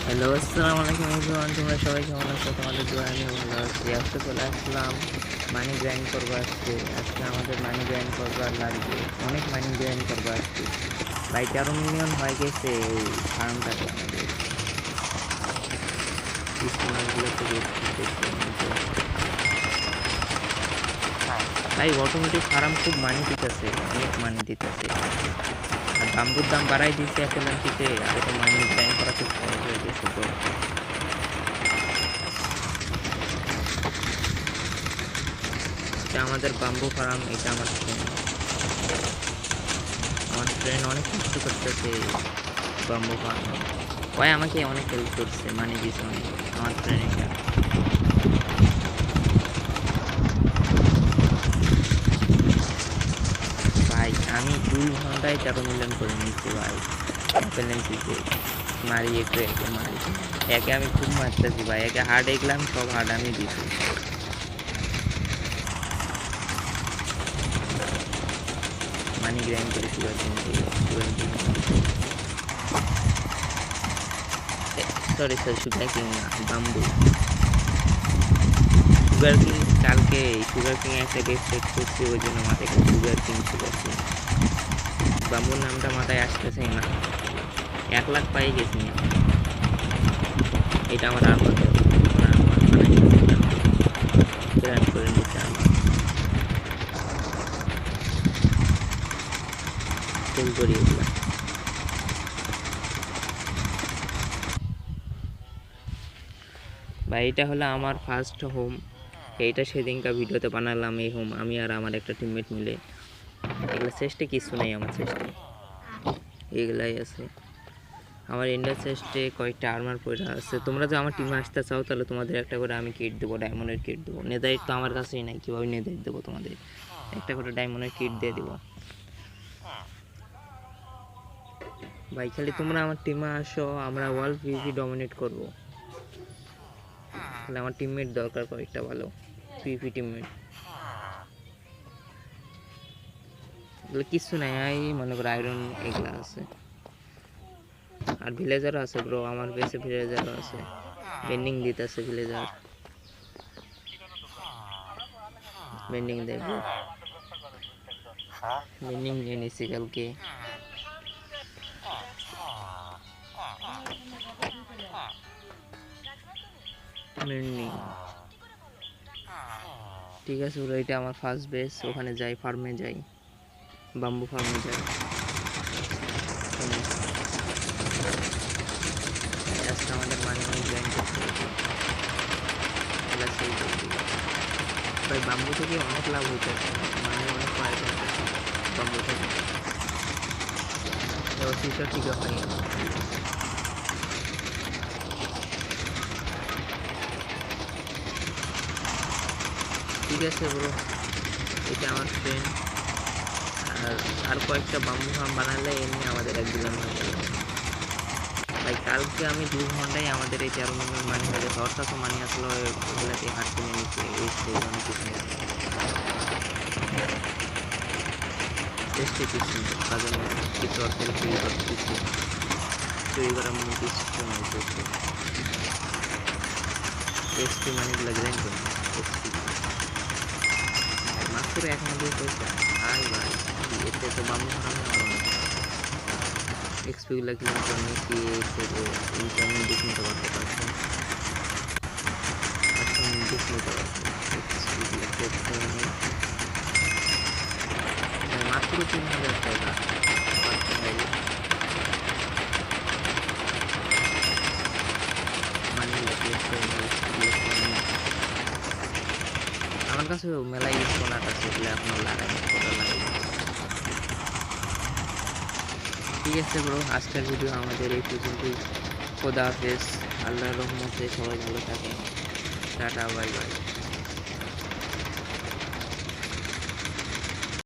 Hello, আসসালামু আলাইকুম everyone. তোমরা সবাই কেমন আছো? তোমাদের দোয়ায় আমিও ভালো আছি। আজকে চলে আসলাম মানি গ্রাইন্ড করবো। আজকে আমাদের মানি গ্রাইন্ড করবার লাগবে, অনেক মানি গ্রাইন্ড করবো আজকে। ভাই 13 মিলিয়ন হয়ে গেছে এই ফার্মটাতে আমাদের। স্টিমারগুলো থেকে ভাই অটোমেটিক ফার্ম খুব মানি দিতেছে, অনেক মানি দিতেছে। আর বাম্বুর দাম বাড়াই দিচ্ছে FLNT-তে, আর এটা মানি গ্রাইন্ড করা খুব সহজ হয়ে গেছে। তো এটা আমাদের বাম্বু ফার্ম, এটা আমার ফ্রেন্ড অনেক কষ্ট করতেছে বাম্বু ফার্ম। ওই আমাকে অনেক হেল্প করছে, মানে দিয়েছে অনেক আমার ফ্রেন্ড। এটা ভাই আমি 2 ঘন্টায় 13 মিলিয়ন করে নিচ্ছি ভাই। FLNT-তে মারি একটু একে মারি, একে আমি খুব মারতেছি ভাই। একে হার্ড এগলাম, সব হার্ড আমি দিছি। মানি গ্রাইন্ড করে সুগার কিনতে, সরি সুগার কিং না, বাম্বু। সুগার কিং কালকে সুগার কিং একটা ডেট সেট করছি, ওই জন্য মাথায় সুগার কিং বাম্বুর নামটা মাথায় আসতেছে না। 1 লাখ পাই গেছি। এটা আমার আর্মার করে নিচ্ছে আমার সেল করি এগুলো। ভাই এটা হলো আমার ফার্স্ট হোম। এইটা সেদিনকার ভিডিওতে বানালাম এই হোম, আমি আর আমার একটা টিমমেট মিলে। এগুলো চেষ্টা কিছু নেই আমার চেষ্টা, এগুলাই আছে। আমার ইন্ডার চেস্টে কয়েকটা আর্মার পয়সা আছে। তোমরা যে আমার টিমে আসতে চাও তাহলে তোমাদের একটা করে আমি কিট দেবো, ডায়মন্ডের কিট দেবো। নেদাইট তো আমার কাছেই নাই, কীভাবে নেদাইট দেবো তোমাদের? একটা করে ডায়মন্ডের কিট দিয়ে দেবো ভাই। খালি তোমরা আমার টিমে আসো, আমরা ওয়ার্ল্ড পিভি ডমিনেট করবো। তাহলে আমার টিমমেট দরকার কয়েকটা ভালো পিভি টিমমেট। এগুলো কিছু নাই, এই মনে করো আয়রন এগুলো আছে। আর ভিলেজারও আছে ব্রো, আমার বেসে ভিলেজারও আছে। বেন্ডিং দিতেছে ভিলেজার, বেন্ডিং দেবো। বেন্ডিং নিয়ে নিছি কালকে। ঠিক আছে ব্রো, এটা আমার ফার্স্ট বেস। ওখানে যাই, ফার্মে যাই, বাম্বু ফার্মে যাই। আজকে আমাদের মানি অনেক গ্রাইন্ড করতে হবে ভাই। বাম্বু থেকে অনেক লাভ হইতেছে, মানে অনেক পাওয়া যাচ্ছে বাম্বু থেকে। ফিউচার ঠিক হয়। ঠিক আছে ব্রো, এটা আমার ফ্রেন্ড। আর কয়েকটা বাম্বু ফার্ম বানালে এমনি আমাদের 1 বিলিয়ন হয়ে যাবে ভাই। কালকে আমি 2 ঘন্টায় আমাদের এই 13 মিলিয়ন মানি হয়ে গেছে। অর্থাৎ মানি আসলে ওগুলাতে হাট কিনে নিচ্ছে, এই সেই অনেক কিছু চেষ্টা কিছু কাজের মধ্যে কিছু অর্থ চুরি করতেছি, চুরি করার মধ্যে কিছু নয়। এক্সপি মানিগুলো গ্রাইন্ড করি, এক্সপি মাত্র 1 পয়সা। হাই ভাই, এতে তো বাম্বু ফার্মে আরো না। এক্সপিগুলো ক্লিন করে নিচ্ছি, ইনকামিং দিক নিতে পারতে পারছি, দিক নিতে পারছি। মাত্র 3000 টাকা আমার কাছে মেলাই সোনার আছে, এগুলো এখনো লাগাই লাগাই। ঠিক আছে ব্রো, আজকের ভিডিও আমাদের এই পর্যন্তই। খোদা হাফেজ, আল্লাহর রহমতে সবাই ভালো থাকেন। Tata, bye bye.